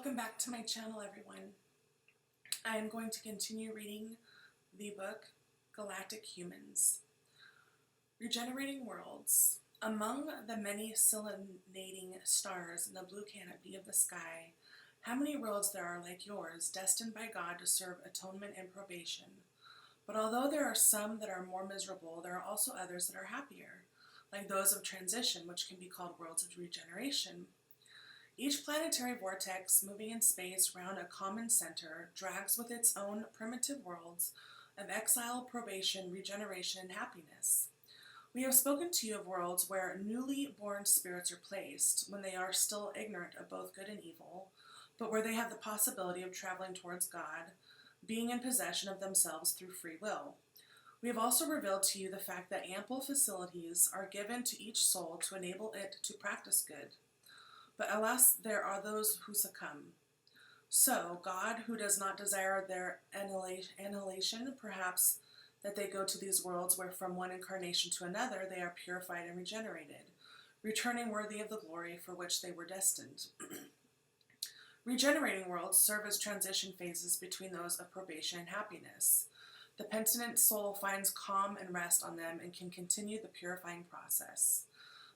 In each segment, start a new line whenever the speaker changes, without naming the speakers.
Welcome back to my channel, everyone. I am going to continue reading the book Galactic Humans. Regenerating Worlds. Among the many scintillating stars in the blue canopy of the sky, how many worlds there are like yours, destined by God to serve atonement and probation. But although there are some that are more miserable, there are also others that are happier, like those of transition, which can be called worlds of regeneration. Each planetary vortex, moving in space round a common center, drags with its own primitive worlds of exile, probation, regeneration, and happiness. We have spoken to you of worlds where newly born spirits are placed, when they are still ignorant of both good and evil, but where they have the possibility of traveling towards God, being in possession of themselves through free will. We have also revealed to you the fact that ample facilities are given to each soul to enable it to practice good. But alas, there are those who succumb. So, God, who does not desire their annihilation, perhaps that they go to these worlds where from one incarnation to another they are purified and regenerated, returning worthy of the glory for which they were destined. Regenerating worlds serve as transition phases between those of probation and happiness. The penitent soul finds calm and rest on them and can continue the purifying process.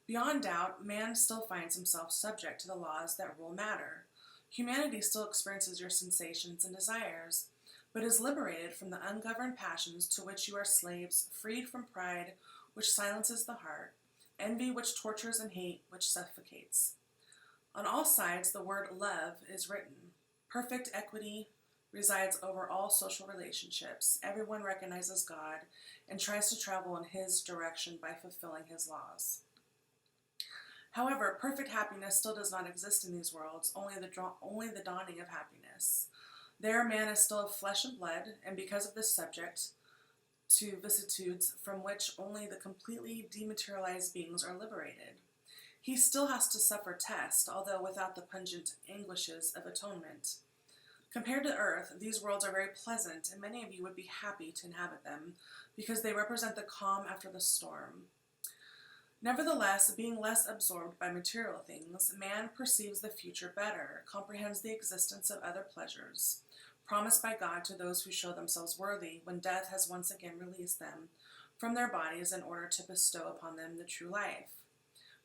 Beyond doubt, man still finds himself subject to the laws that rule matter. Humanity still experiences your sensations and desires, but is liberated from the ungoverned passions to which you are slaves, freed from pride, which silences the heart, envy which tortures, and hate which suffocates. On all sides, the word love is written. Perfect equity resides over all social relationships. Everyone recognizes God and tries to travel in His direction by fulfilling His laws. However, perfect happiness still does not exist in these worlds, only the dawning of happiness. There man is still of flesh and blood, and because of this subject to vicissitudes from which only the completely dematerialized beings are liberated. He still has to suffer test, although without the pungent anguishes of atonement. Compared to Earth, these worlds are very pleasant, and many of you would be happy to inhabit them, because they represent the calm after the storm. Nevertheless, being less absorbed by material things, man perceives the future better, comprehends the existence of other pleasures, promised by God to those who show themselves worthy when death has once again released them from their bodies in order to bestow upon them the true life.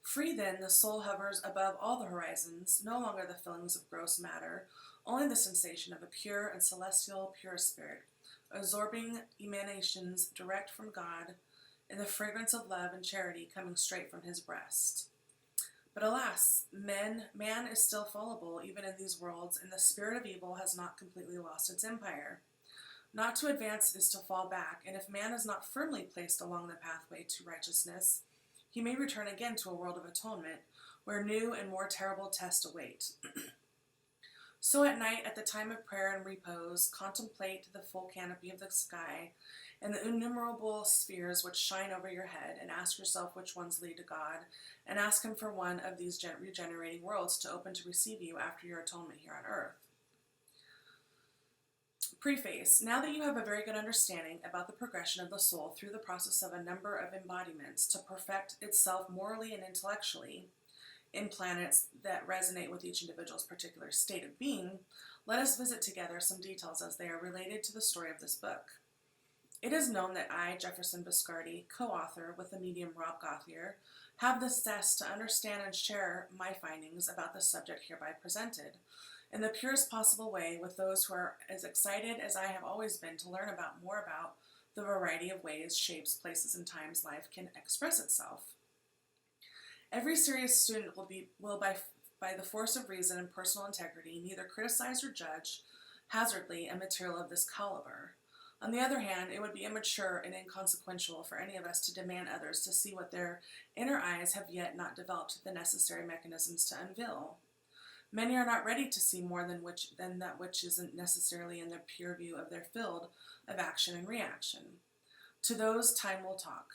Free then, the soul hovers above all the horizons, no longer the feelings of gross matter, only the sensation of a pure and celestial pure spirit, absorbing emanations direct from God, in the fragrance of love and charity coming straight from His breast. But alas, man is still fallible even in these worlds, and the spirit of evil has not completely lost its empire. Not to advance is to fall back, and if man is not firmly placed along the pathway to righteousness, he may return again to a world of atonement, where new and more terrible tests await. So at night, at the time of prayer and repose, contemplate the full canopy of the sky and the innumerable spheres which shine over your head, and ask yourself which ones lead to God, and ask Him for one of these regenerating worlds to open to receive you after your atonement here on earth. Preface. Now that you have a very good understanding about the progression of the soul through the process of a number of embodiments to perfect itself morally and intellectually in planets that resonate with each individual's particular state of being, let us visit together some details as they are related to the story of this book. It is known that I, Jefferson VIscardi, co-author with the medium Rob Gauthier, have the zest to understand and share my findings about the subject hereby presented in the purest possible way with those who are as excited as I have always been to learn more about the variety of ways, shapes, places, and times life can express itself. Every serious student will by the force of reason and personal integrity neither criticize or judge hazardly a material of this caliber. On the other hand, it would be immature and inconsequential for any of us to demand others to see what their inner eyes have yet not developed the necessary mechanisms to unveil. Many are not ready to see more than that which isn't necessarily in the pure view of their field of action and reaction. To those, time will talk.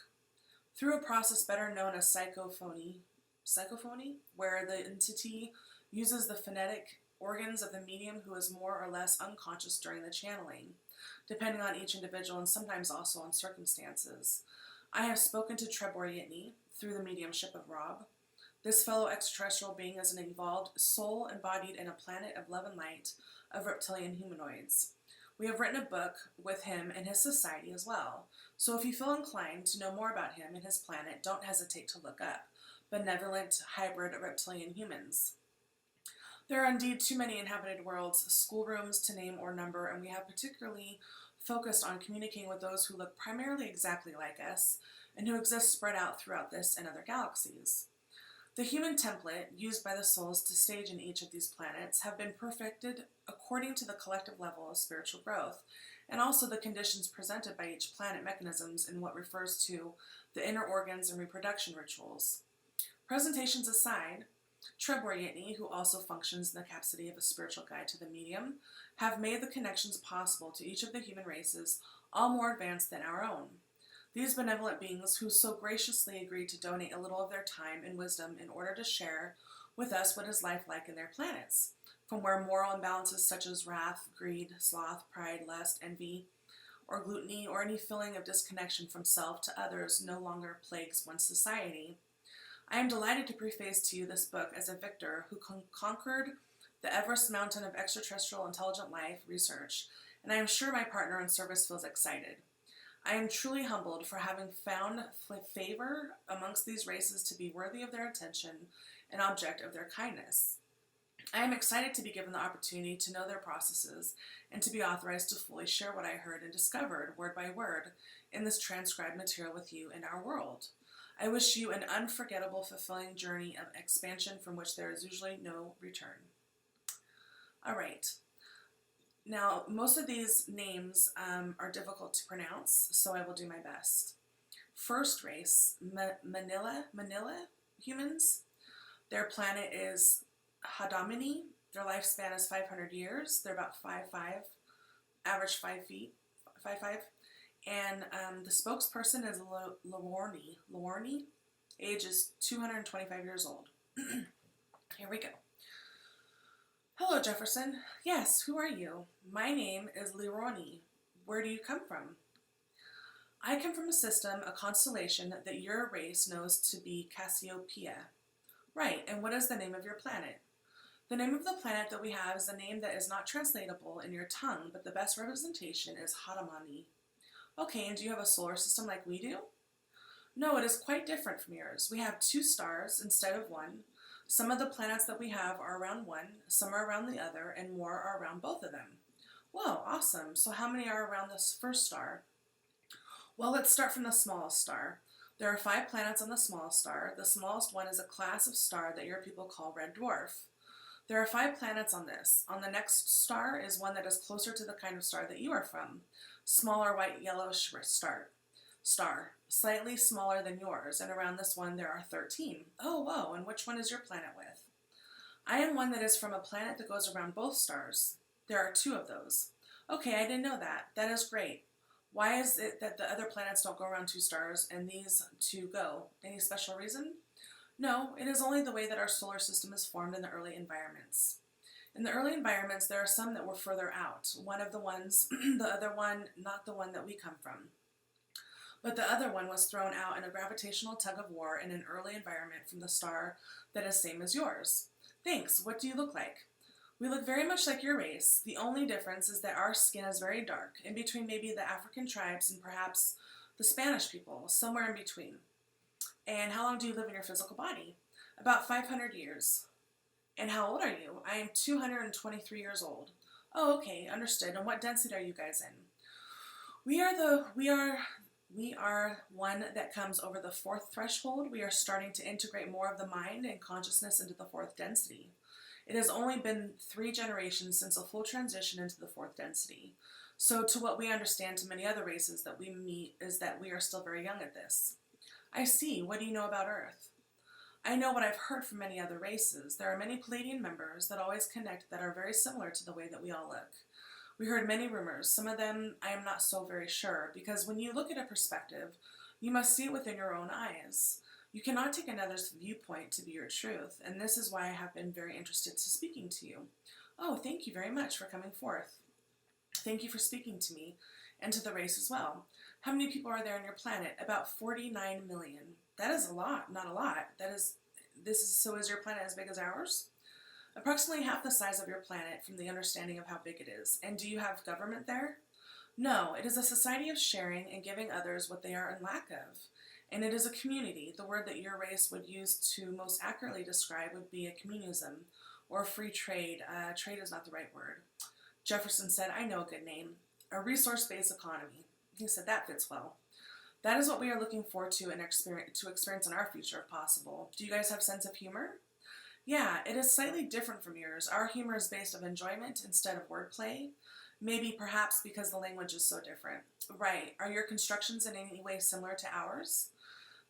Through a process better known as psychophony, where the entity uses the phonetic organs of the medium who is more or less unconscious during the channeling, depending on each individual and sometimes also on circumstances. I have spoken to Treb through the mediumship of Rob. This fellow extraterrestrial being is an evolved soul embodied in a planet of love and light of reptilian humanoids. We have written a book with him and his society as well, so if you feel inclined to know more about him and his planet, don't hesitate to look up Benevolent Hybrid Reptilian Humans. There are indeed too many inhabited worlds, schoolrooms to name or number, and we have particularly focused on communicating with those who look primarily exactly like us and who exist spread out throughout this and other galaxies. The human template used by the souls to stage in each of these planets have been perfected according to the collective level of spiritual growth, and also the conditions presented by each planet mechanisms in what refers to the inner organs and reproduction rituals. Presentations aside, Treb, who also functions in the capacity of a spiritual guide to the medium, have made the connections possible to each of the human races, all more advanced than our own. These benevolent beings who so graciously agreed to donate a little of their time and wisdom in order to share with us what is life like in their planets, from where moral imbalances such as wrath, greed, sloth, pride, lust, envy, or gluttony, or any feeling of disconnection from self to others no longer plagues one's society. I am delighted to preface to you this book as a victor who conquered the Everest mountain of extraterrestrial intelligent life research, and I am sure my partner in service feels excited. I am truly humbled for having found favor amongst these races to be worthy of their attention and object of their kindness. I am excited to be given the opportunity to know their processes and to be authorized to fully share what I heard and discovered, word by word, in this transcribed material with you in our world. I wish you an unforgettable, fulfilling journey of expansion from which there is usually no return. All right. Now, most of these names are difficult to pronounce, so I will do my best. First race, Manila humans. Their planet is Hadamini. Their lifespan is 500 years. They're about 5'5", average 5 feet, 5'5". And the spokesperson is Lorni. Age is 225 years old. Here we go. Hello, Jefferson. Yes, who are you? My name is Lironi. Where do you come from? I come from a system, a constellation that your race knows to be Cassiopeia. Right, and what is the name of your planet? The name of the planet that we have is a name that is not translatable in your tongue, but the best representation is Hadamani. Okay, and do you have a solar system like we do? No, it is quite different from yours. We have 2 stars instead of 1. Some of the planets that we have are around one, some are around the other, and more are around both of them. Whoa, awesome. So how many are around this first star? Well, let's start from the smallest star. There are 5 planets on the smallest star. The smallest one is a class of star that your people call red dwarf. There are 5 planets on this. On the next star is one that is closer to the kind of star that you are from. Smaller white yellowish star, slightly smaller than yours, and around this one there are 13. Oh, whoa, and which one is your planet with? I am one that is from a planet that goes around both stars. There are 2 of those. Okay, I didn't know that. That is great. Why is it that the other planets don't go around 2 stars and these 2 go? Any special reason? No, it is only the way that our solar system is formed in the early environments. In the early environments, there are some that were further out. One of the ones, the other one, not the one that we come from. But the other one was thrown out in a gravitational tug of war in an early environment from the star that is same as yours. Thanks. What do you look like? We look very much like your race. The only difference is that our skin is very dark, in between maybe the African tribes and perhaps the Spanish people, somewhere in between. And how long do you live in your physical body? About 500 years. And how old are you? I am 223 years old. Oh, okay, understood. And what density are you guys in? We are one that comes over the 4th threshold. We are starting to integrate more of the mind and consciousness into the 4th density. It has only been 3 generations since a full transition into the 4th density. So to what we understand to many other races that we meet is that we are still very young at this. I see. What do you know about Earth? I know what I've heard from many other races. There are many Palladian members that always connect that are very similar to the way that we all look. We heard many rumors. Some of them I am not so very sure, because when you look at a perspective, you must see it within your own eyes. You cannot take another's viewpoint to be your truth, and this is why I have been very interested to speaking to you. Oh, thank you very much for coming forth. Thank you for speaking to me, and to the race as well. How many people are there on your planet? About 49 million. That is a lot, not a lot. That is Is your planet as big as ours? Approximately half the size of your planet from the understanding of how big it is. And do you have government there? No, it is a society of sharing and giving others what they are in lack of. And it is a community. The word that your race would use to most accurately describe would be a communism or free trade. Trade is not the right word. Jefferson said, I know a good name. A resource-based economy. He said that fits well. That is what we are looking forward to and experience in our future if possible. Do you guys have sense of humor? Yeah, it is slightly different from yours. Our humor is based on enjoyment instead of wordplay. Maybe perhaps because the language is so different. Right. Are your constructions in any way similar to ours?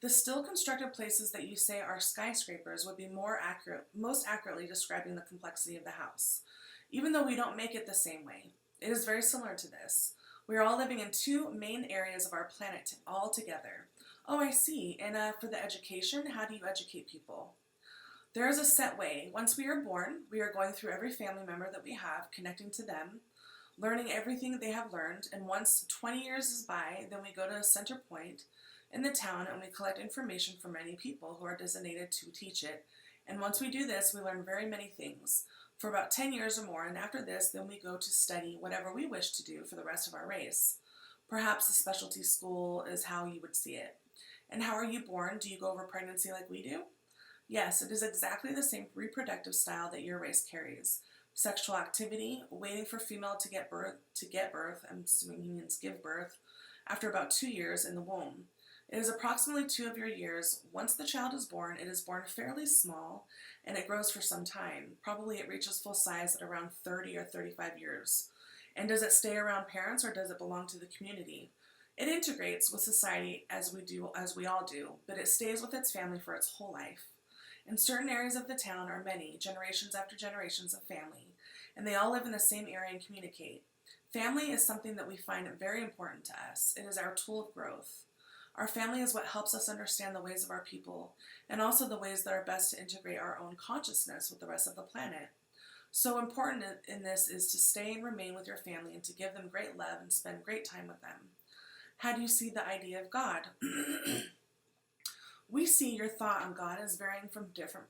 The still constructed places that you say are skyscrapers would be most accurately describing the complexity of the house, even though we don't make it the same way. It is very similar to this. We are all living in two main areas of our planet all together. Oh, I see. And for the education, how do you educate people? There is a set way. Once we are born, we are going through every family member that we have, connecting to them, learning everything they have learned, and once 20 years is by, then we go to a center point in the town and we collect information from many people who are designated to teach it. And once we do this, we learn very many things for about 10 years or more, and after this, then we go to study whatever we wish to do for the rest of our race. Perhaps a specialty school is how you would see it. And how are you born? Do you go over pregnancy like we do? Yes, it is exactly the same reproductive style that your race carries. Sexual activity, waiting for female to get birth, I'm assuming he means give birth, after about 2 years in the womb. It is approximately 2 of your years. Once the child is born, it is born fairly small, and it grows for some time. Probably it reaches full size at around 30 or 35 years. And does it stay around parents, or does it belong to the community? It integrates with society as we all do, but it stays with its family for its whole life. In certain areas of the town are many, generations after generations of family, and they all live in the same area and communicate. Family is something that we find very important to us. It is our tool of growth. Our family is what helps us understand the ways of our people, and also the ways that are best to integrate our own consciousness with the rest of the planet. So important in this is to stay and remain with your family and to give them great love and spend great time with them. How do you see the idea of God? We see your thought on God as varying from different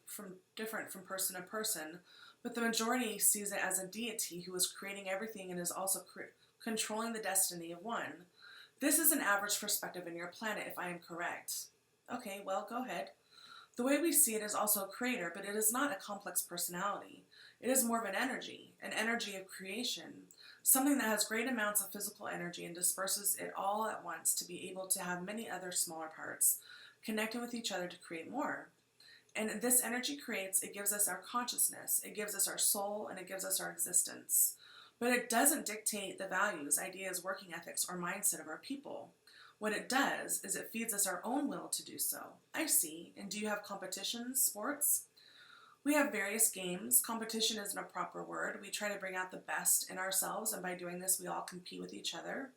from person to person, but the majority sees it as a deity who is creating everything and is also controlling the destiny of one. This is an average perspective in your planet, if I am correct. Okay, well, go ahead. The way we see it is also a creator, but it is not a complex personality. It is more of an energy of creation, something that has great amounts of physical energy and disperses it all at once to be able to have many other smaller parts connecting with each other to create more. And this energy creates, it gives us our consciousness, it gives us our soul, and it gives us our existence. But it doesn't dictate the values, ideas, working ethics, or mindset of our people. What it does is it feeds us our own will to do so. I see. And do you have competitions, sports? We have various games. Competition isn't a proper word. We try to bring out the best in ourselves, and by doing this, we all compete with each other.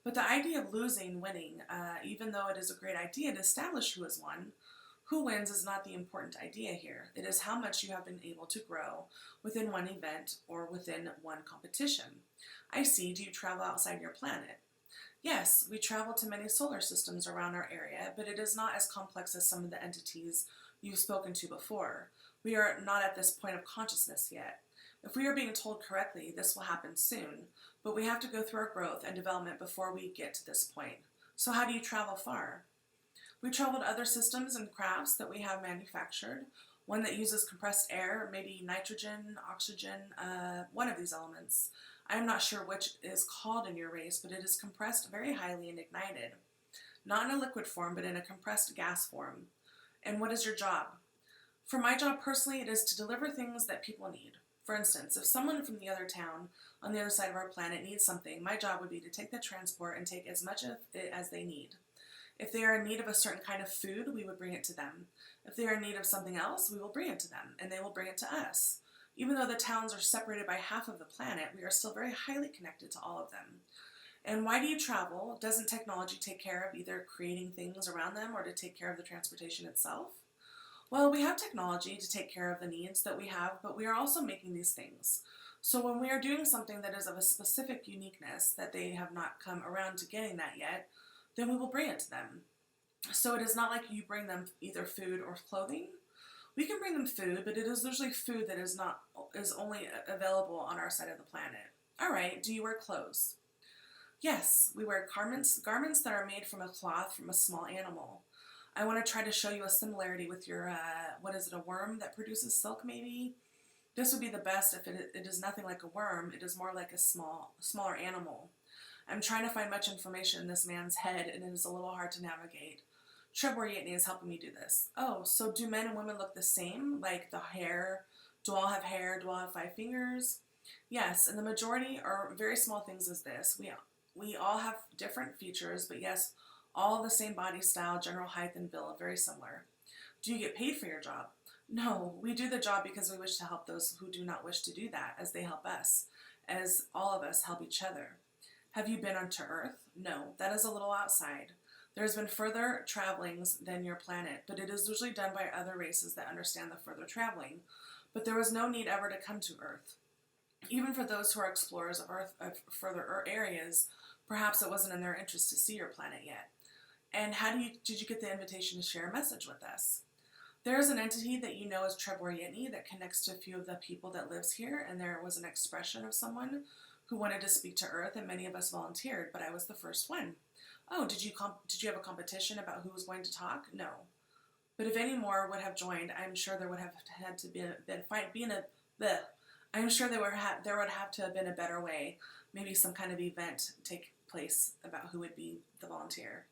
But the idea of losing, winning, even though it is a great idea to establish who has won, who wins is not the important idea here. It is how much you have been able to grow within one event or within one competition. I see. Do you travel outside your planet? Yes, we travel to many solar systems around our area, but it is not as complex as some of the entities you've spoken to before. We are not at this point of consciousness yet. If we are being told correctly, this will happen soon, but we have to go through our growth and development before we get to this point. So how do you travel far? We travel to other systems and crafts that we have manufactured, one that uses compressed air, maybe nitrogen, oxygen, one of these elements. I am not sure which is called in your race, but it is compressed very highly and ignited. Not in a liquid form, but in a compressed gas form. And what is your job? For my job personally, it is to deliver things that people need. For instance, if someone from the other town on the other side of our planet needs something, my job would be to take the transport and take as much of it as they need. If they are in need of a certain kind of food, we would bring it to them. If they are in need of something else, we will bring it to them, and they will bring it to us. Even though the towns are separated by half of the planet, we are still very highly connected to all of them. And why do you travel? Doesn't technology take care of either creating things around them or to take care of the transportation itself? Well, we have technology to take care of the needs that we have, but we are also making these things. So when we are doing something that is of a specific uniqueness that they have not come around to getting that yet, then we will bring it to them. So it is not like you bring them either food or clothing. We can bring them food, but it is usually food that is only available on our side of the planet. All right, do you wear clothes? Yes, we wear garments that are made from a cloth from a small animal. I want to try to show you a similarity with your, what is it, a worm that produces silk maybe? This would be the best if it is nothing like a worm. It is more like a smaller animal. I'm trying to find much information in this man's head, and it is a little hard to navigate. Treb is helping me do this. Oh, so do men and women look the same? Like the hair? Do all have hair? Do all have 5 fingers? Yes, and the majority are very small things as this. We all have different features, but yes, all the same body style, general height, and build, very similar. Do you get paid for your job? No, we do the job because we wish to help those who do not wish to do that, as they help us, as all of us help each other. Have you been onto Earth? No, that is a little outside. There has been further travelings than your planet, but it is usually done by other races that understand the further traveling. But there was no need ever to come to Earth. Even for those who are explorers of Earth of further areas, perhaps it wasn't in their interest to see your planet yet. And how did you get the invitation to share a message with us? There is an entity that you know as Treb that connects to a few of the people that lives here, and there was an expression of someone who wanted to speak to Earth, and many of us volunteered, but I was the first one. Oh, did you have a competition about who was going to talk? No. But if any more would have joined, I'm sure there would have had to I'm sure there would have to have been a better way, maybe some kind of event take place about who would be the volunteer.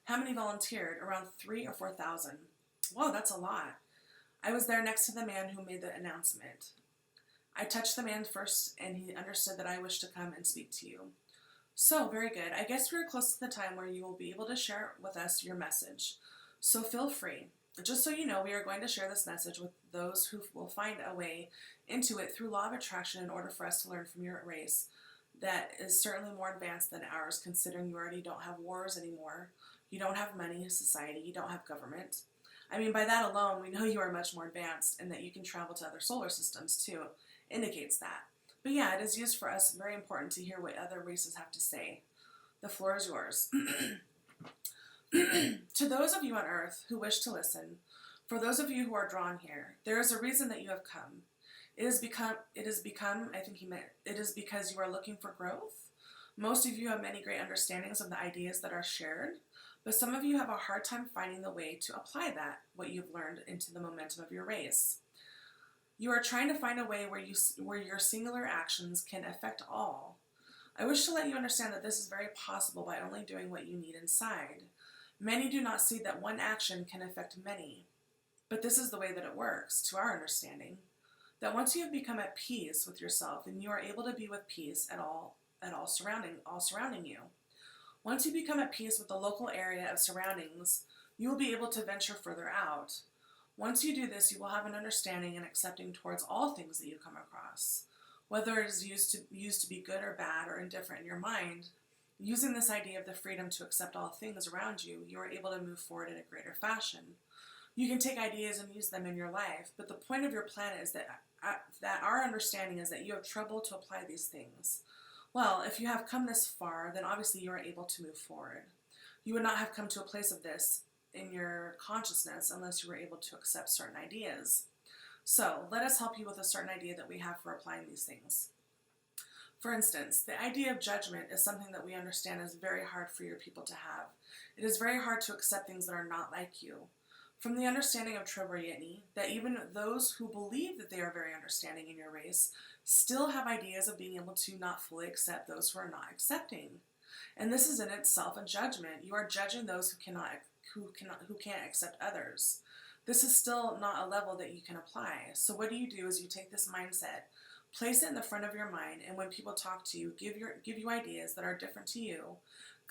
How many volunteered? Around 3,000 or 4,000. Whoa, that's a lot. I was there next to the man who made the announcement. I touched the man first, and he understood that I wished to come and speak to you. So, very good. I guess we are close to the time where you will be able to share with us your message. So feel free. Just so you know, we are going to share this message with those who will find a way into it through law of attraction in order for us to learn from your race that is certainly more advanced than ours, considering you already don't have wars anymore. You don't have money, society, you don't have government. I mean, by that alone, we know you are much more advanced and that you can travel to other solar systems too. Indicates that. But yeah, it is used for us, very important to hear what other races have to say. The floor is yours. To those of you on Earth who wish to listen, for those of you who are drawn here, there is a reason that you have come. It is because you are looking for growth. Most of you have many great understandings of the ideas that are shared, but some of you have a hard time finding the way to apply what you've learned into the momentum of your race. You are trying to find a way where your singular actions can affect all. I wish to let you understand that this is very possible by only doing what you need inside. Many do not see that one action can affect many, but this is the way that it works, to our understanding. That once you have become at peace with yourself, and you are able to be with peace at all surrounding you. Once you become at peace with the local area of surroundings, you will be able to venture further out. Once you do this, you will have an understanding and accepting towards all things that you come across. Whether it is used to be good or bad or indifferent in your mind, using this idea of the freedom to accept all things around you, you are able to move forward in a greater fashion. You can take ideas and use them in your life, but the point of your planet is that our understanding is that you have trouble to apply these things. Well, if you have come this far, then obviously you are able to move forward. You would not have come to a place of this in your consciousness unless you were able to accept certain ideas. So, let us help you with a certain idea that we have for applying these things. For instance, the idea of judgment is something that we understand is very hard for your people to have. It is very hard to accept things that are not like you. From the understanding of Treb that even those who believe that they are very understanding in your race still have ideas of being able to not fully accept those who are not accepting. And this is in itself a judgment. You are judging those who can't accept others. This is still not a level that you can apply. So what do? Is you take this mindset, place it in the front of your mind, and when people talk to you, give you ideas that are different to you,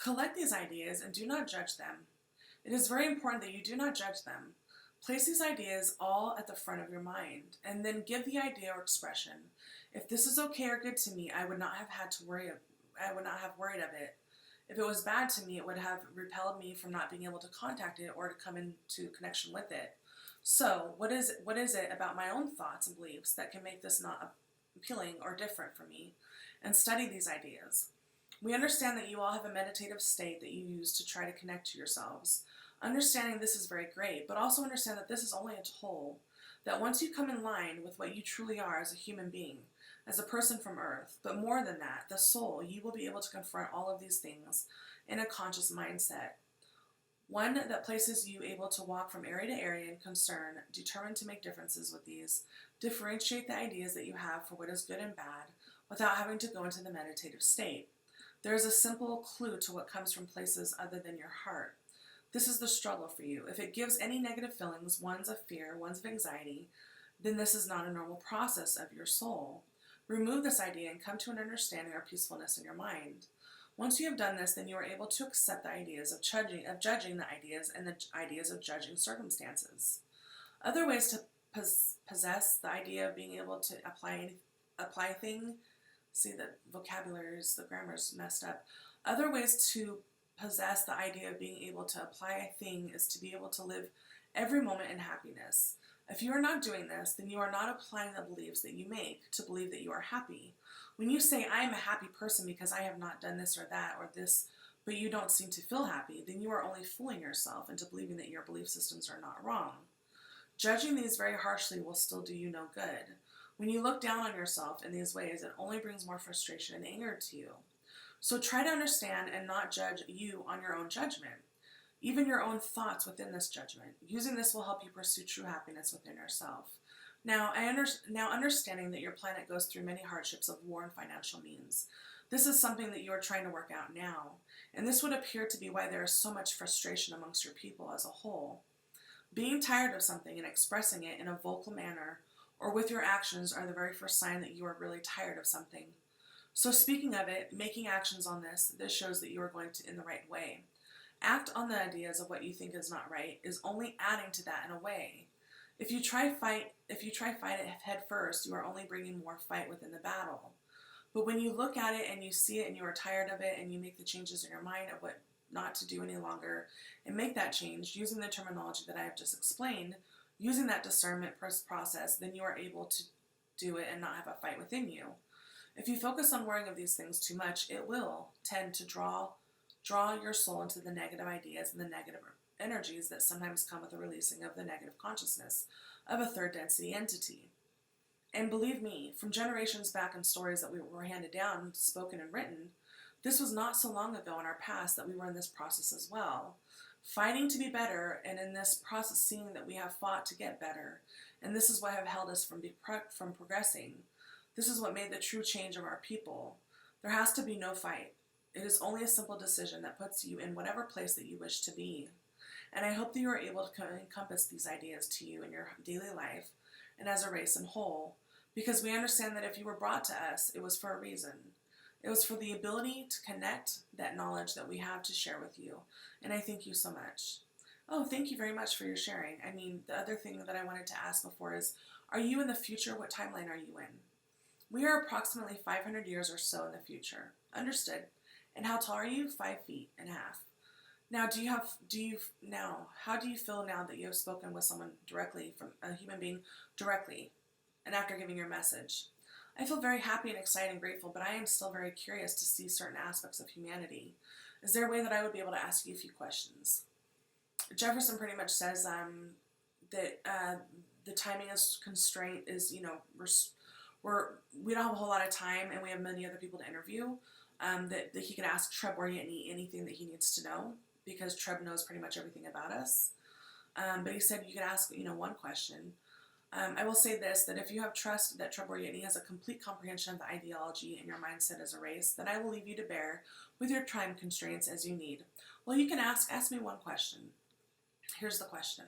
collect these ideas and do not judge them. It is very important that you do not judge them. Place these ideas all at the front of your mind, and then give the idea or expression. If this is okay or good to me, I would not have worried of it. If it was bad to me, it would have repelled me from not being able to contact it or to come into connection with it. So, what is it about my own thoughts and beliefs that can make this not appealing or different for me? And study these ideas. We understand that you all have a meditative state that you use to try to connect to yourselves. Understanding this is very great, but also understand that this is only a tool. that once you come in line with what you truly are as a human being, as a person from Earth, but more than that, the soul, you will be able to confront all of these things in a conscious mindset. One that places you able to walk from area to area in concern, determined to make differences with these, differentiate the ideas that you have for what is good and bad, without having to go into the meditative state. There is a simple clue to what comes from places other than your heart. This is the struggle for you. If it gives any negative feelings, ones of fear, ones of anxiety, then this is not a normal process of your soul. Remove this idea and come to an understanding or peacefulness in your mind. Once you have done this, then you are able to accept the ideas of judging the ideas and the ideas of judging circumstances. Other ways to possess the idea of being able to apply thing. See, the the grammar's messed up. Other ways to possess the idea of being able to apply a thing is to be able to live every moment in happiness. If you are not doing this, then you are not applying the beliefs that you make to believe that you are happy. When you say, I am a happy person because I have not done this or that or this, but you don't seem to feel happy, then you are only fooling yourself into believing that your belief systems are not wrong. Judging these very harshly will still do you no good. When you look down on yourself in these ways, it only brings more frustration and anger to you. So try to understand and not judge you on your own judgment, even your own thoughts within this judgment. Using this will help you pursue true happiness within yourself. Now, understanding that your planet goes through many hardships of war and financial means. This is something that you are trying to work out now, and this would appear to be why there is so much frustration amongst your people as a whole. Being tired of something and expressing it in a vocal manner or with your actions are the very first sign that you are really tired of something. So speaking of it, making actions on this shows that you are going in the right way. Act on the ideas of what you think is not right is only adding to that in a way. If you try fight it head first, you are only bringing more fight within the battle. But when you look at it and you see it and you are tired of it and you make the changes in your mind of what not to do any longer and make that change using the terminology that I have just explained, using that discernment process, then you are able to do it and not have a fight within you. If you focus on worrying of these things too much, it will tend to draw your soul into the negative ideas and the negative energies that sometimes come with the releasing of the negative consciousness of a third density entity. And believe me, from generations back in stories that we were handed down, spoken and written, this was not so long ago in our past that we were in this process as well. Fighting to be better, and in this process seeing that we have fought to get better. And this is what have held us from progressing. This is what made the true change of our people. There has to be no fight. It is only a simple decision that puts you in whatever place that you wish to be. And I hope that you are able to encompass these ideas to you in your daily life and as a race and whole, because we understand that if you were brought to us, it was for a reason. It was for the ability to connect that knowledge that we have to share with you. And I thank you so much. Oh, thank you very much for your sharing. I mean, the other thing that I wanted to ask before is, are you in the future? What timeline are you in? We are approximately 500 years or so in the future. Understood. And how tall are you? 5 feet and a half. Now, how do you feel now that you have spoken with someone directly, from a human being directly, and after giving your message? I feel very happy and excited and grateful, but I am still very curious to see certain aspects of humanity. Is there a way that I would be able to ask you a few questions? Jefferson pretty much says that the timing is constraint is, we don't have a whole lot of time and we have many other people to interview, that he could ask Treb or anything that he needs to know, because Treb knows pretty much everything about us. But he said you could ask, one question. I will say this, that if you have trust that Treb or has a complete comprehension of the ideology and your mindset as a race, then I will leave you to bear with your time constraints as you need. Well, you can ask me one question. Here's the question.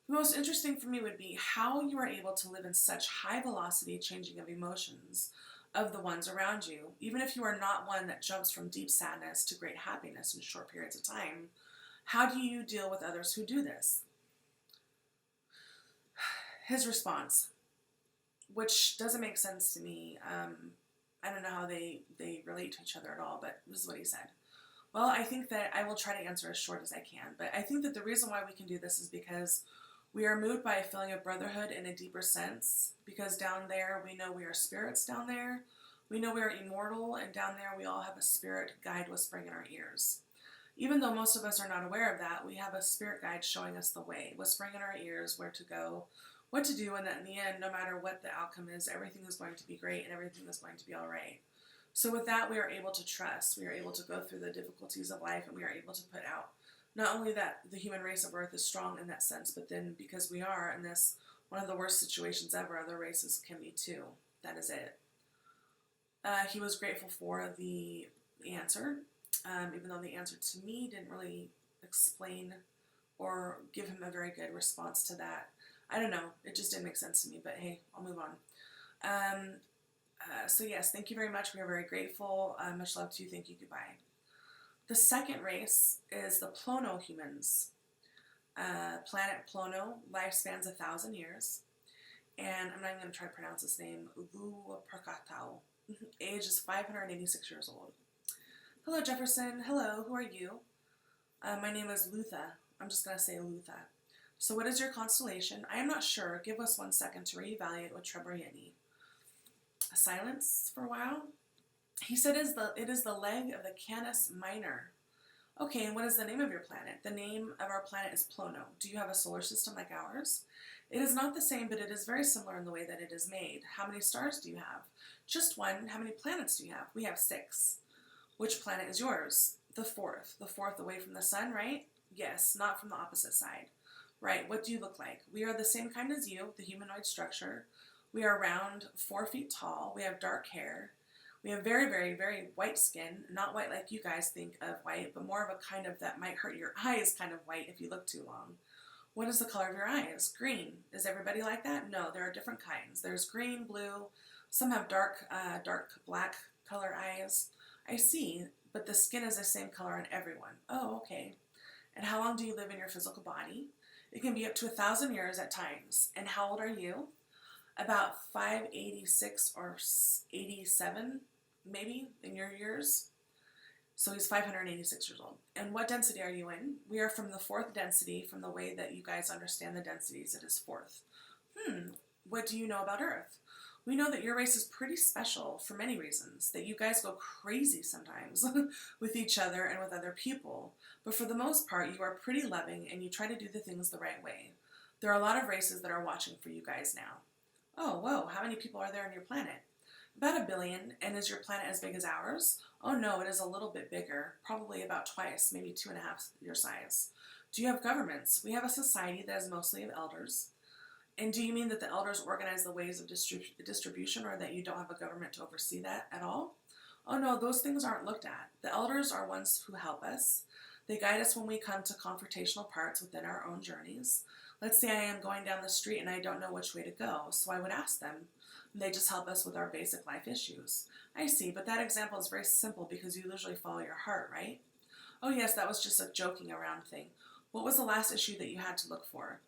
The most interesting for me would be how you are able to live in such high velocity changing of emotions of the ones around you, even if you are not one that jumps from deep sadness to great happiness in short periods of time. How do you deal with others who do this? His response, which doesn't make sense to me. I don't know how they relate to each other at all, but this is what he said. Well, I think that I will try to answer as short as I can, but I think that the reason why we can do this is because we are moved by a feeling of brotherhood in a deeper sense, because down there we know we are spirits down there. We know we are immortal, and down there we all have a spirit guide whispering in our ears. Even though most of us are not aware of that, we have a spirit guide showing us the way, whispering in our ears where to go, what to do, and that in the end, no matter what the outcome is, everything is going to be great and everything is going to be all right. So with that, we are able to trust. We are able to go through the difficulties of life, and we are able to put out not only that the human race of Earth is strong in that sense, but then because we are in this one of the worst situations ever, other races can be too. That is it. He was grateful for the answer, even though the answer to me didn't really explain or give him a very good response to that. I don't know. It just didn't make sense to me, but hey, I'll move on. So yes, thank you very much. We are very grateful. Much love to you. Thank you. Goodbye. The second race is the Plono humans. Planet Plono, lifespans 1,000 years. And I'm not even going to try to pronounce his name. Uvuaprakatau. Age is 586 years old. Hello, Jefferson. Hello, who are you? My name is Lutha. I'm just going to say Lutha. So what is your constellation? I am not sure. Give us 1 second to reevaluate with Treb or Yeti. A silence for a while. He said it is the leg of the Canis Minor. Okay, and what is the name of your planet? The name of our planet is Plono. Do you have a solar system like ours? It is not the same, but it is very similar in the way that it is made. How many stars do you have? Just one. How many planets do you have? We have 6. Which planet is yours? The fourth. The fourth away from the sun, right? Yes, not from the opposite side. Right, what do you look like? We are the same kind as you, the humanoid structure. We are around 4 feet tall. We have dark hair. We have very, very, very white skin. Not white like you guys think of white, but more of a kind of that might hurt your eyes kind of white if you look too long. What is the color of your eyes? Green. Is everybody like that? No, there are different kinds. There's green, blue. Some have dark black color eyes. I see, but the skin is the same color on everyone. Oh, okay. And how long do you live in your physical body? It can be up to 1,000 years at times. And how old are you? About 586 or 87, maybe, in your years. So he's 586 years old. And what density are you in? We are from the 4th density, from the way that you guys understand the densities, it is 4th. What do you know about Earth? We know that your race is pretty special for many reasons, that you guys go crazy sometimes with each other and with other people. But for the most part, you are pretty loving and you try to do the things the right way. There are a lot of races that are watching for you guys now. Oh, whoa, how many people are there on your planet? About 1 billion. And is your planet as big as ours? Oh no, it is a little bit bigger, probably about twice, maybe 2.5 your size. Do you have governments? We have a society that is mostly of elders. And do you mean that the elders organize the ways of distribution, or that you don't have a government to oversee that at all? Oh no, those things aren't looked at. The elders are ones who help us. They guide us when we come to confrontational parts within our own journeys. Let's say I am going down the street and I don't know which way to go, so I would ask them. They just help us with our basic life issues. I see, but that example is very simple because you usually follow your heart, right? Oh yes, that was just a joking around thing. What was the last issue that you had to look for?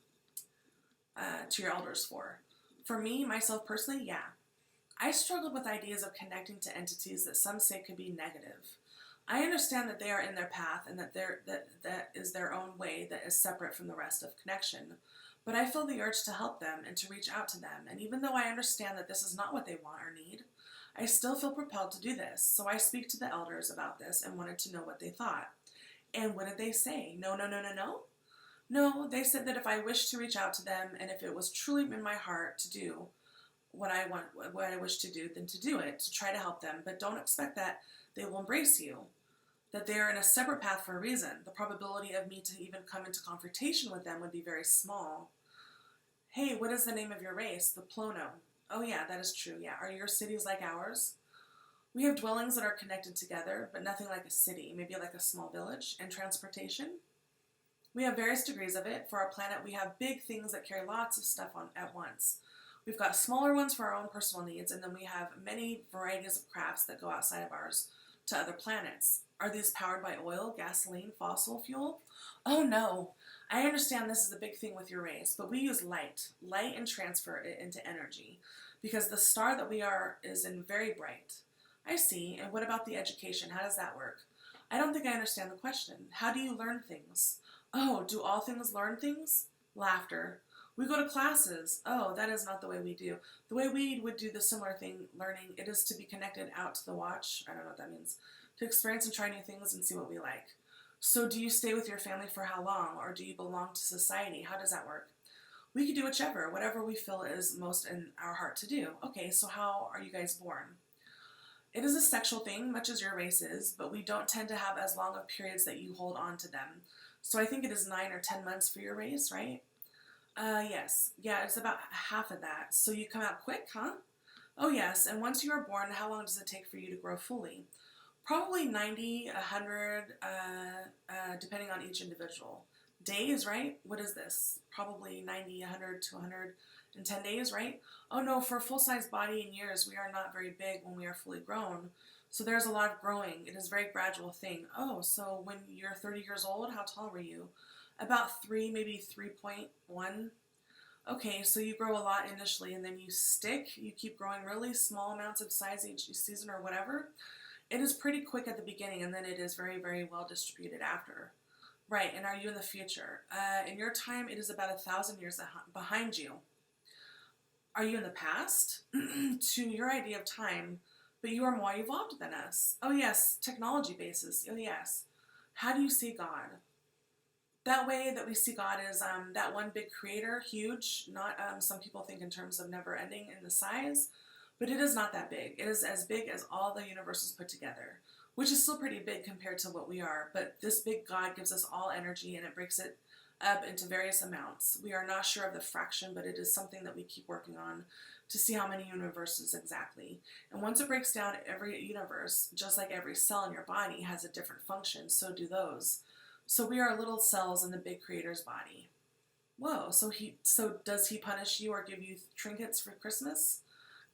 To your elders for? For me, myself personally, yeah. I struggled with ideas of connecting to entities that some say could be negative. I understand that they are in their path and that that is their own way that is separate from the rest of connection. But I feel the urge to help them and to reach out to them, and even though I understand that this is not what they want or need, I still feel propelled to do this. So I speak to the elders about this and wanted to know what they thought. And what did they say? No, no, no, no, no? No, they said that if I wished to reach out to them and if it was truly in my heart to do what I wish to do, then to do it, to try to help them. But don't expect that they will embrace you, that they are in a separate path for a reason. The probability of me to even come into confrontation with them would be very small. Hey, what is the name of your race? The Plono. Oh yeah, that is true, yeah. Are your cities like ours? We have dwellings that are connected together, but nothing like a city, maybe like a small village. And transportation? We have various degrees of it. For our planet, we have big things that carry lots of stuff on at once. We've got smaller ones for our own personal needs, and then we have many varieties of crafts that go outside of ours to other planets. Are these powered by oil, gasoline, fossil fuel? Oh no. I understand this is a big thing with your race, but we use light and transfer it into energy, because the star that we are is in very bright. I see. And what about the education? How does that work? I don't think I understand the question. How do you learn things? Oh, do all things learn things? Laughter. We go to classes. Oh, that is not the way we do. The way we would do the similar thing, learning, it is to be connected out to the watch. I don't know what that means. To experience and try new things and see what we like. So do you stay with your family for how long? Or do you belong to society? How does that work? We could do whatever we feel is most in our heart to do. Okay, so how are you guys born? It is a sexual thing, much as your race is, but we don't tend to have as long of periods that you hold on to them. So I think it is 9 or 10 months for your race, right? Yes. Yeah, it's about half of that. So you come out quick, huh? Oh, yes. And once you are born, how long does it take for you to grow fully? Probably 90, 100, depending on each individual. Days, right? What is this? Probably 90, 100, 210 days, right? Oh no, for a full-size body in years, we are not very big when we are fully grown. So there's a lot of growing. It is a very gradual thing. Oh, so when you're 30 years old, how tall were you? About 3, maybe 3.1. Okay, so you grow a lot initially and then you stick. You keep growing really small amounts of size each season or whatever. It is pretty quick at the beginning and then it is very, very well distributed after. Right, and are you in the future? In your time, it is about 1,000 years behind you. Are you in the past? To your idea of time, but you are more evolved than us. Oh yes, technology basis. Oh yes. How do you see God? That way that we see God is that one big creator, huge, not some people think in terms of never ending in the size, but it is not that big. It is as big as all the universes put together, which is still pretty big compared to what we are, but this big God gives us all energy and it breaks it up into various amounts. We are not sure of the fraction, but it is something that we keep working on to see how many universes exactly. And once it breaks down, every universe, just like every cell in your body, has a different function, so do those. So we are little cells in the big creator's body. Whoa, so does he punish you or give you trinkets for Christmas?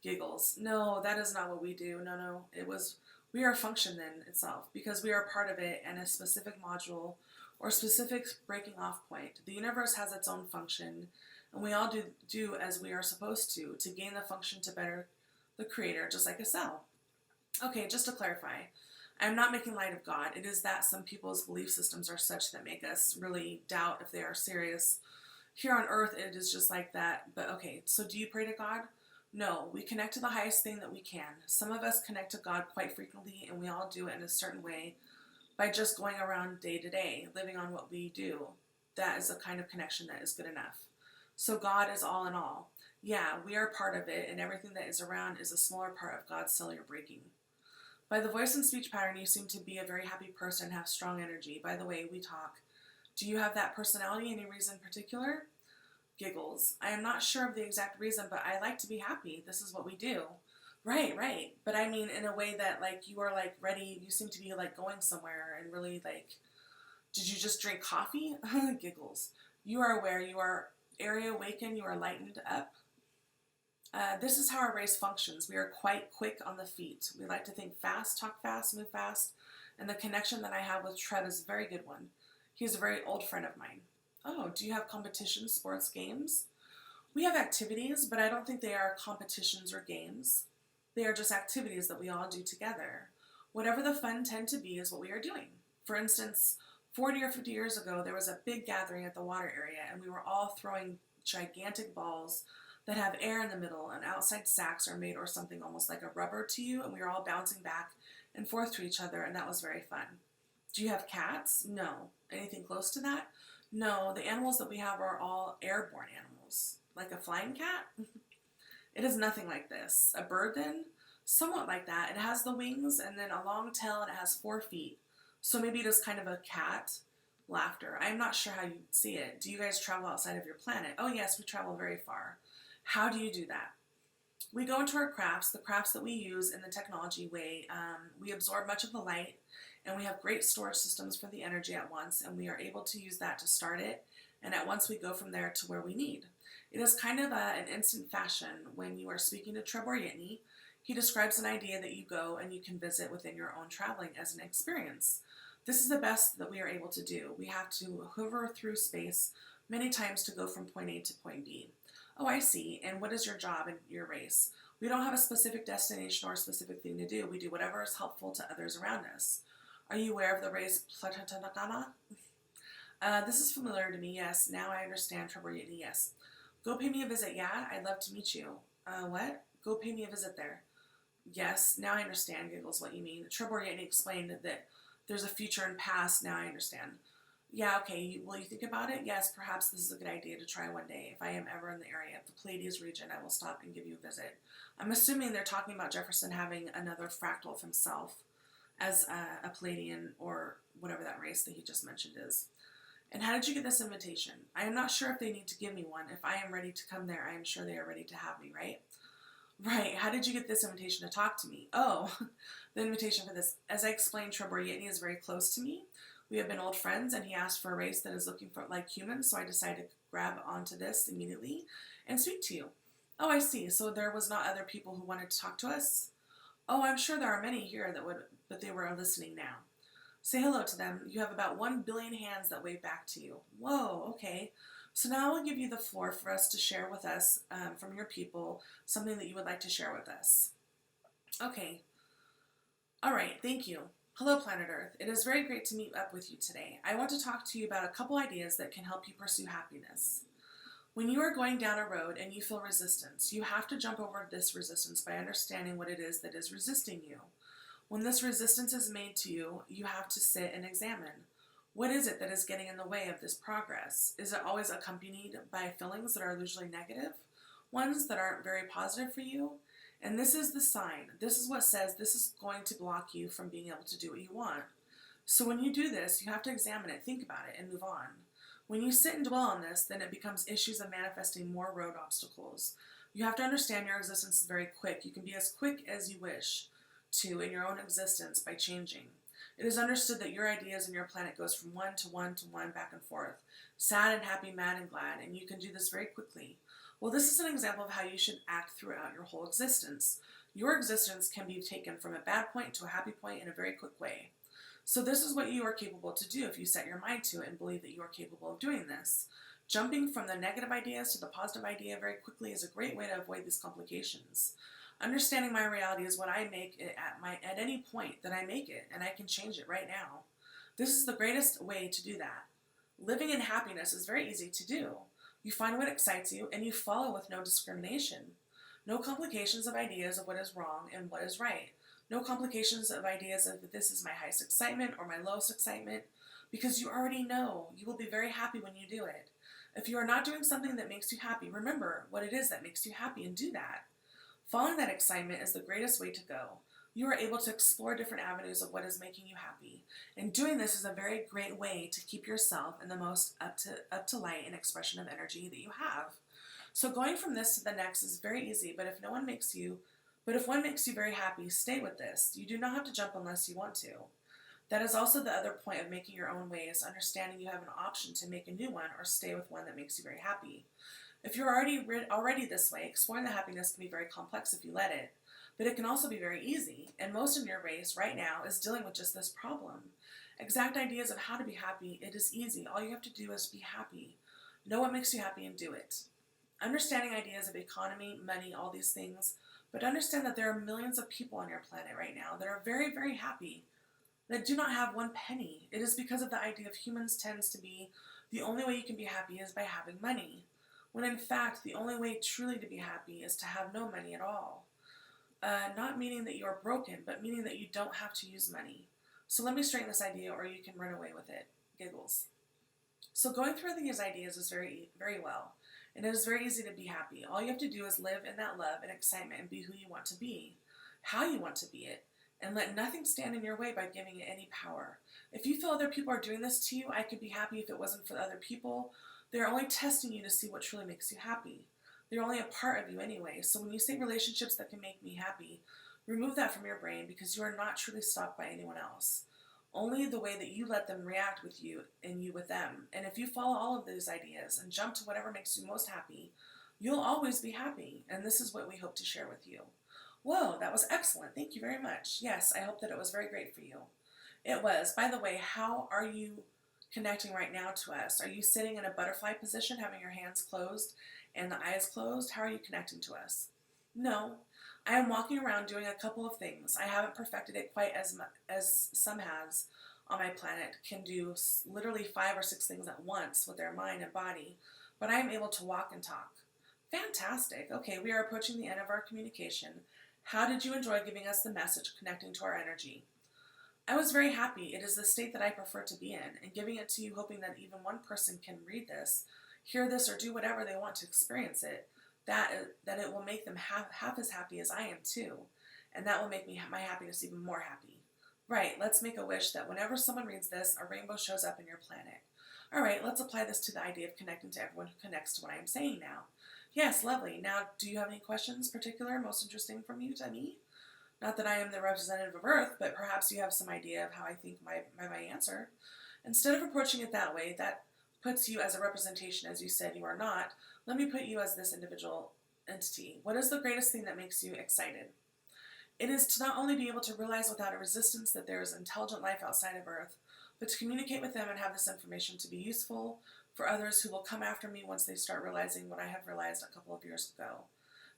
Giggles. No, that is not what we do. No. We are a function then itself because we are part of it and a specific module or specific breaking off point. The universe has its own function and we all do as we are supposed to gain the function to better the creator, just like a cell. Okay, just to clarify, I'm not making light of God. It is that some people's belief systems are such that make us really doubt if they are serious. Here on earth, it is just like that. But okay, so do you pray to God? No, we connect to the highest thing that we can. Some of us connect to God quite frequently, and we all do it in a certain way by just going around day to day, living on what we do. That is a kind of connection that is good enough. So God is all in all. Yeah, we are part of it, and everything that is around is a smaller part of God's cellular breaking. By the voice and speech pattern, you seem to be a very happy person and have strong energy. By the way we talk. Do you have that personality? Any reason in particular? Giggles. I am not sure of the exact reason, but I like to be happy. This is what we do. Right. But I mean in a way that like you are like ready, you seem to be like going somewhere and really like, did you just drink coffee? Giggles. You are aware, you are area awakened, you are lightened up. This is how our race functions. We are quite quick on the feet. We like to think fast, talk fast, move fast, and the connection that I have with Treb is a very good one. He's a very old friend of mine. Oh, do you have competitions, sports, games? We have activities, but I don't think they are competitions or games. They are just activities that we all do together. Whatever the fun tend to be is what we are doing. For instance, 40 or 50 years ago, there was a big gathering at the water area, and we were all throwing gigantic balls that have air in the middle, and outside sacks are made or something almost like a rubber to you, and we were all bouncing back and forth to each other, and that was very fun. Do you have cats? No. Anything close to that? No, the animals that we have are all airborne animals. Like a flying cat? It is nothing like this. A bird then? Somewhat like that. It has the wings and then a long tail and it has 4 feet. So maybe it is kind of a cat. Laughter. I'm not sure how you see it. Do you guys travel outside of your planet? Oh yes, we travel very far. How do you do that? We go into our crafts, the crafts that we use in the technology way. We absorb much of the light, and we have great storage systems for the energy at once, and we are able to use that to start it, and at once we go from there to where we need. It is kind of an instant fashion when you are speaking to Treb or Yitney. He describes an idea that you go and you can visit within your own traveling as an experience. This is the best that we are able to do. We have to hover through space many times to go from point A to point B. Oh, I see. And what is your job in your race? We don't have a specific destination or a specific thing to do. We do whatever is helpful to others around us. Are you aware of the race Platanagana? This is familiar to me, yes. Now I understand Treb or Yitney, yes. Go pay me a visit, yeah? I'd love to meet you. What? Go pay me a visit there. Yes, now I understand, Giggles, what you mean. Treb or Yitney explained that there's a future and past, now I understand. Yeah, okay, will you think about it? Yes, perhaps this is a good idea to try one day. If I am ever in the area of the Pleiades region, I will stop and give you a visit. I'm assuming they're talking about Jefferson having another fractal of himself as a Pleiadian or whatever that race that he just mentioned is. And how did you get this invitation? I am not sure if they need to give me one. If I am ready to come there, I am sure they are ready to have me, right? Right. How did you get this invitation to talk to me? Oh, the invitation for this. As I explained, Treb is very close to me. We have been old friends, and he asked for a race that is looking for like humans, so I decided to grab onto this immediately and speak to you. Oh, I see. So there was not other people who wanted to talk to us? Oh, I'm sure there are many here that would, but they were listening now. Say hello to them. You have about 1 billion hands that wave back to you. Whoa, okay. So now I'll give you the floor for us to share with us from your people something that you would like to share with us. Okay. All right, thank you. Hello, Planet Earth. It is very great to meet up with you today. I want to talk to you about a couple ideas that can help you pursue happiness. When you are going down a road and you feel resistance, you have to jump over this resistance by understanding what it is that is resisting you. When this resistance is made to you, you have to sit and examine. What is it that is getting in the way of this progress? Is it always accompanied by feelings that are usually negative? Ones that aren't very positive for you? And this is the sign. This is what says this is going to block you from being able to do what you want. So when you do this, you have to examine it, think about it, and move on. When you sit and dwell on this, then it becomes issues of manifesting more road obstacles. You have to understand your existence is very quick. You can be as quick as you wish to in your own existence by changing. It is understood that your ideas and your planet goes from one to one to one, back and forth, sad and happy, mad and glad, and you can do this very quickly. Well, this is an example of how you should act throughout your whole existence. Your existence can be taken from a bad point to a happy point in a very quick way. So this is what you are capable to do if you set your mind to it and believe that you are capable of doing this. Jumping from the negative ideas to the positive idea very quickly is a great way to avoid these complications. Understanding my reality is what I make it at any point that I make it, and I can change it right now. This is the greatest way to do that. Living in happiness is very easy to do. You find what excites you, and you follow with no discrimination. No complications of ideas of what is wrong and what is right. No complications of ideas of that this is my highest excitement or my lowest excitement, because you already know. You will be very happy when you do it. If you are not doing something that makes you happy, remember what it is that makes you happy and do that. Following that excitement is the greatest way to go. You are able to explore different avenues of what is making you happy. And doing this is a very great way to keep yourself in the most up to light and expression of energy that you have. So going from this to the next is very easy, but if one makes you very happy, stay with this. You do not have to jump unless you want to. That is also the other point of making your own way, is understanding you have an option to make a new one or stay with one that makes you very happy. If you're already this way, exploring the happiness can be very complex if you let it, but it can also be very easy, and most of your race right now is dealing with just this problem. Exact ideas of how to be happy, it is easy. All you have to do is be happy. Know what makes you happy and do it. Understanding ideas of economy, money, all these things, but understand that there are millions of people on your planet right now that are very, very happy, that do not have 1 penny. It is because of the idea of humans tends to be the only way you can be happy is by having money. When in fact, the only way truly to be happy is to have no money at all. Not meaning that you are broken, but meaning that you don't have to use money. So let me straighten this idea, or you can run away with it. Giggles. So going through these ideas is very, very well, and it is very easy to be happy. All you have to do is live in that love and excitement and be who you want to be, how you want to be it, and let nothing stand in your way by giving it any power. If you feel other people are doing this to you, I could be happy if it wasn't for other people. They're only testing you to see what truly makes you happy. They're only a part of you anyway. So when you say relationships that can make me happy, remove that from your brain, because you are not truly stopped by anyone else. Only the way that you let them react with you and you with them. And if you follow all of those ideas and jump to whatever makes you most happy, you'll always be happy. And this is what we hope to share with you. Whoa, that was excellent. Thank you very much. Yes, I hope that it was very great for you. It was. By the way, how are you connecting right now to us? Are you sitting in a butterfly position, having your hands closed and the eyes closed? How are you connecting to us? No, I am walking around doing a couple of things. I haven't perfected it quite as some has on my planet can do literally 5 or 6 things at once with their mind and body, but I am able to walk and talk. Fantastic. Okay, we are approaching the end of our communication. How did you enjoy giving us the message, connecting to our energy? I was very happy. It is the state that I prefer to be in, and giving it to you, hoping that even one person can read this, hear this, or do whatever they want to experience it, that it will make them half as happy as I am too, and that will make me my happiness even more happy. Right, let's make a wish that whenever someone reads this, a rainbow shows up in your planet. All right, let's apply this to the idea of connecting to everyone who connects to what I am saying now. Yes, lovely. Now, do you have any questions particular, most interesting from you to me? Not that I am the representative of Earth, but perhaps you have some idea of how I think my answer. Instead of approaching it that way, that puts you as a representation, as you said you are not, let me put you as this individual entity. What is the greatest thing that makes you excited? It is to not only be able to realize without a resistance that there is intelligent life outside of Earth, but to communicate with them and have this information to be useful for others who will come after me once they start realizing what I have realized a couple of years ago.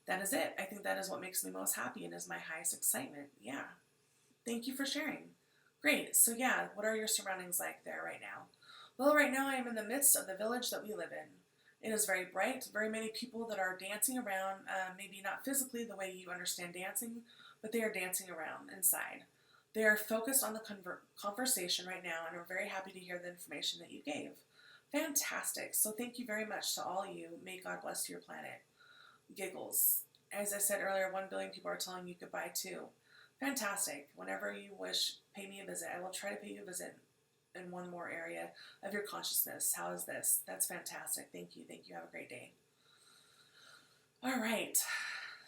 That is it. I think that is what makes me most happy and is my highest excitement. Yeah. Thank you for sharing. Great. So yeah, what are your surroundings like there right now? Well, right now I am in the midst of the village that we live in. It is very bright, very many people that are dancing around, maybe not physically the way you understand dancing, but they are dancing around inside. They are focused on the conversation right now and are very happy to hear the information that you gave. Fantastic. So thank you very much to all you. May God bless your planet. Giggles. As I said earlier, 1 billion people are telling you goodbye too. Fantastic. Whenever you wish, pay me a visit. I will try to pay you a visit in one more area of your consciousness. How is this? That's fantastic. Thank you. Thank you. Have a great day. All right.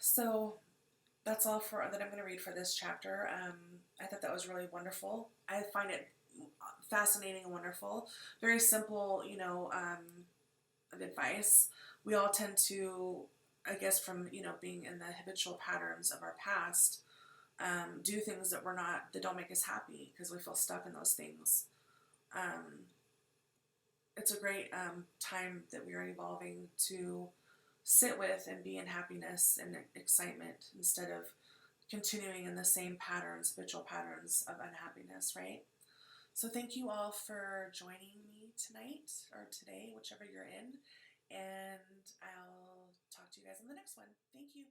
So that's all that I'm going to read for this chapter. I thought that was really wonderful. I find it fascinating and wonderful. Very simple, of advice. We all tend to, I guess, from being in the habitual patterns of our past, do things that don't make us happy because we feel stuck in those things. It's a great time that we are evolving to sit with and be in happiness and excitement instead of continuing in the same patterns, habitual patterns of unhappiness, right? So thank you all for joining me tonight or today, whichever you're in, and I'll talk to you guys in the next one. Thank you.